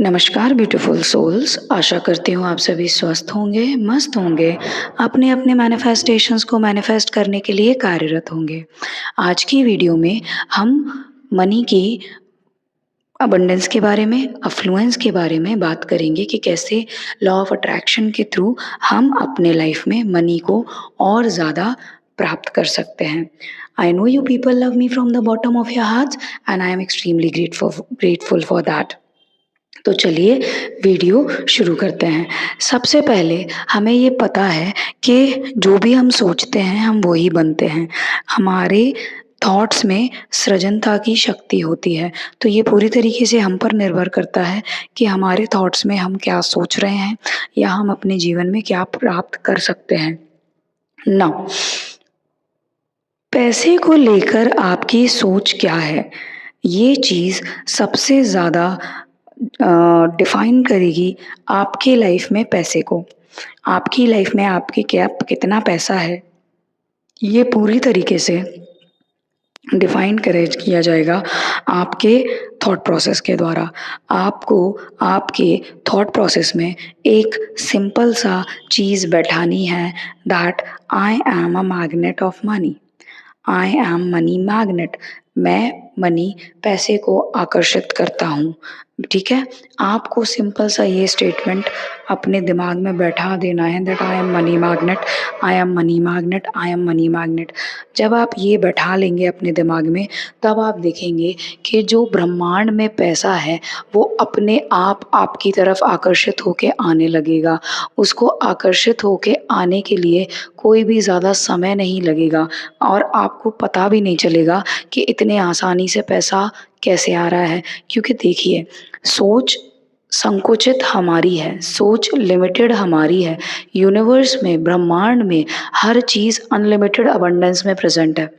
नमस्कार beautiful souls. आशा करती हूँ आप सभी स्वस्थ होंगे, मस्त होंगे, अपने अपने मैनिफेस्टेशंस को मैनिफेस्ट करने के लिए कार्यरत होंगे। आज की वीडियो में हम मनी की अबंडेंस के बारे में, अफ्लुएंस के बारे में बात करेंगे कि कैसे लॉ ऑफ अट्रैक्शन के थ्रू हम अपने लाइफ में मनी को और ज़्यादा प्राप्त कर सकते हैं। I know you people love me from the bottom of your hearts and I am extremely grateful for that. तो चलिए वीडियो शुरू करते हैं। सबसे पहले हमें ये पता है कि जो भी हम सोचते हैं हम वो ही बनते हैं। हमारे थॉट्स में सृजनता की शक्ति होती है, तो ये पूरी तरीके से हम पर निर्भर करता है कि हमारे थॉट्स में हम क्या सोच रहे हैं या हम अपने जीवन में क्या प्राप्त कर सकते हैं। नाउ, पैसे को लेकर आपकी सोच क्या है? ये चीज़ सबसे ज़्यादा डिफ़ाइन करेगी आपके लाइफ में पैसे को। आपकी लाइफ में आपके क्या कितना पैसा है, ये पूरी तरीके से डिफ़ाइन करे किया जाएगा आपके थॉट प्रोसेस के द्वारा। आपको आपके थॉट प्रोसेस में एक सिंपल सा चीज़ बैठानी है that I am a magnet of money. I am money magnet. मैं मनी पैसे को आकर्षित करता हूँ। ठीक है? आपको सिंपल सा ये स्टेटमेंट अपने दिमाग में बैठा देना है that I am money magnet, I am money magnet, I am money magnet. जब आप ये बैठा लेंगे अपने दिमाग में, तब आप देखेंगे कि जो ब्रह्मांड में पैसा है वो अपने आप आपकी तरफ आकर्षित होके आने लगेगा। उसको आकर्षित होके आने के लिए कोई भी ज़्यादा समय नहीं लगेगा और आपको पता भी नहीं चलेगा कि इतने आसानी से पैसा कैसे आ रहा है। क्योंकि देखिए, सोच संकुचित हमारी है, सोच लिमिटेड हमारी है। यूनिवर्स में, ब्रह्मांड में हर चीज़ अनलिमिटेड अबंडेंस में प्रेज़ेंट है।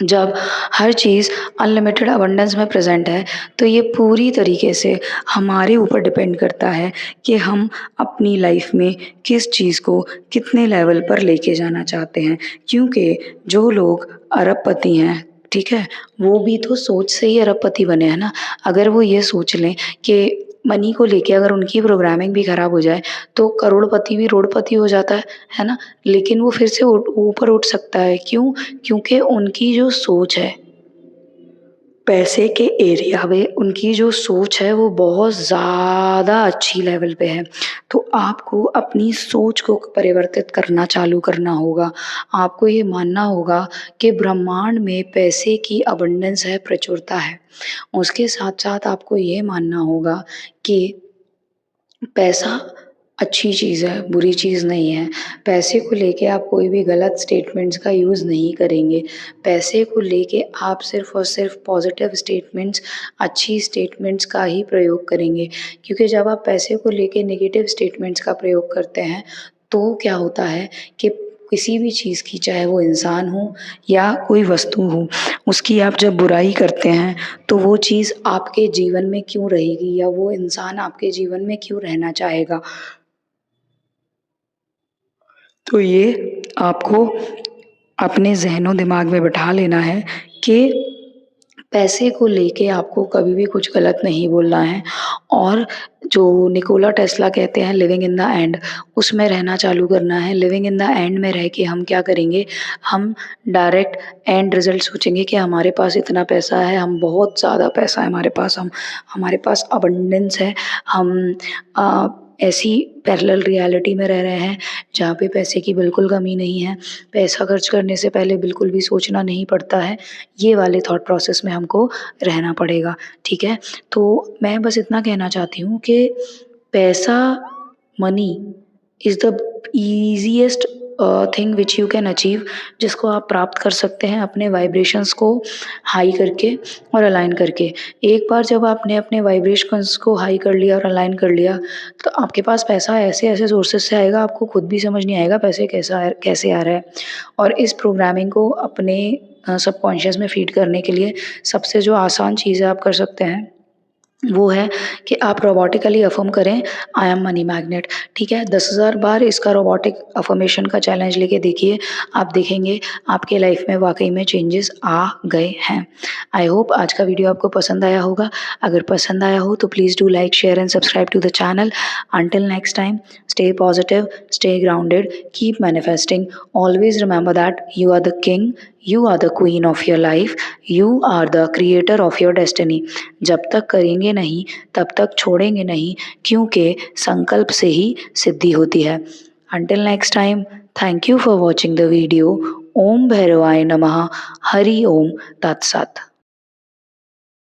जब हर चीज़ अनलिमिटेड अबंडेंस में प्रेज़ेंट है, तो ये पूरी तरीके से हमारे ऊपर डिपेंड करता है कि हम अपनी लाइफ में किस चीज़ को कितने लेवल पर लेके जाना चाहते हैं। क्योंकि जो लोग अरबपति हैं, ठीक है? वो भी तो सोच से ही अरबपति बने हैं ना। अगर वो ये सोच लें कि मनी को लेके अगर उनकी प्रोग्रामिंग भी खराब हो जाए, तो करोड़पति भी रोड़पति हो जाता है ना? लेकिन वो फिर से ऊपर उठ सकता है। क्यों? क्योंकि उनकी जो सोच है, पैसे के एरिया में उनकी जो सोच है वो बहुत ज़्यादा अच्छी लेवल पे है। तो आपको अपनी सोच को परिवर्तित करना चालू करना होगा। आपको ये मानना होगा कि ब्रह्मांड में पैसे की अबंडेंस है, प्रचुरता है। उसके साथ-साथ आपको ये मानना होगा कि पैसा अच्छी चीज़ है, बुरी चीज़ नहीं है। पैसे को लेके आप कोई भी गलत स्टेटमेंट्स का यूज़ नहीं करेंगे। पैसे को लेके आप सिर्फ़ और सिर्फ़ पॉज़िटिव स्टेटमेंट्स, अच्छी स्टेटमेंट्स का ही प्रयोग करेंगे। क्योंकि जब आप पैसे को लेके नेगेटिव स्टेटमेंट्स का प्रयोग करते हैं, तो क्या होता है कि किसी भी चीज़ की, चाहे वो इंसान हो या कोई वस्तु हो, उसकी आप जब बुराई करते हैं, तो वो चीज़ आपके जीवन में क्यों रहेगी या वो इंसान आपके जीवन में क्यों रहना चाहेगा। तो ये आपको अपने ज़हनो-दिमाग में बिठा लेना है कि पैसे को लेके आपको कभी भी कुछ गलत नहीं बोलना है और जो निकोला टेस्ला कहते हैं लिविंग इन द एंड, उसमें रहना चालू करना है। लिविंग इन द एंड में रह के हम क्या करेंगे, हम डायरेक्ट एंड रिज़ल्ट सोचेंगे कि हमारे पास इतना पैसा है, हम बहुत ज़्यादा पैसा है हमारे पास, हम हमारे पास अबंडेंस है। हम अ, ऐसी पैरेलल रियलिटी में रह रहे हैं जहाँ पे पैसे की बिल्कुल कमी नहीं है। पैसा खर्च करने से पहले बिल्कुल भी सोचना नहीं पड़ता है। ये वाले थॉट प्रोसेस में हमको रहना पड़ेगा, ठीक है? तो मैं बस इतना कहना चाहती हूँ कि पैसा, money is the easiest thing which you can achieve, जिसको आप प्राप्त कर सकते हैं अपने वाइब्रेशंस को हाई करके और अलाइन करके। एक बार जब आपने अपने वाइब्रेशंस को हाई कर लिया और अलाइन कर लिया, तो आपके पास पैसा ऐसे-ऐसे सोर्सेज़ से आएगा, आपको खुद भी समझ नहीं आएगा पैसे कैसे आ रहा है। और इस प्रोग्रामिंग को अपने सबकॉन्शियस में फ़ीड करने के लिए सबसे जो आसान चीज़ है आप कर सकते हैं, वो है कि आप रोबोटिकली अफ़र्म करें, आई एम मनी मैग्नेट, ठीक है? 10,000 बार इसका रोबोटिक अफ़र्मेशन का चैलेंज लेके देखिए, आप देखेंगे आपके लाइफ़ में वाक़ई में चेंजेस आ गए हैं। आई होप आज का वीडियो आपको पसंद आया होगा। अगर पसंद आया हो तो please do like, share and subscribe to the channel. Until next time, stay positive, stay grounded, keep manifesting. Always remember that you are the king, you are the queen of your life, you are the creator of your destiny. जब तक करेंगे नहीं तब तक छोड़ेंगे नहीं, क्योंकि संकल्प से ही सिद्धि होती है। Until next time, thank you for watching the video. ओम भैरवाय नमः। हरि ओम तत्सत।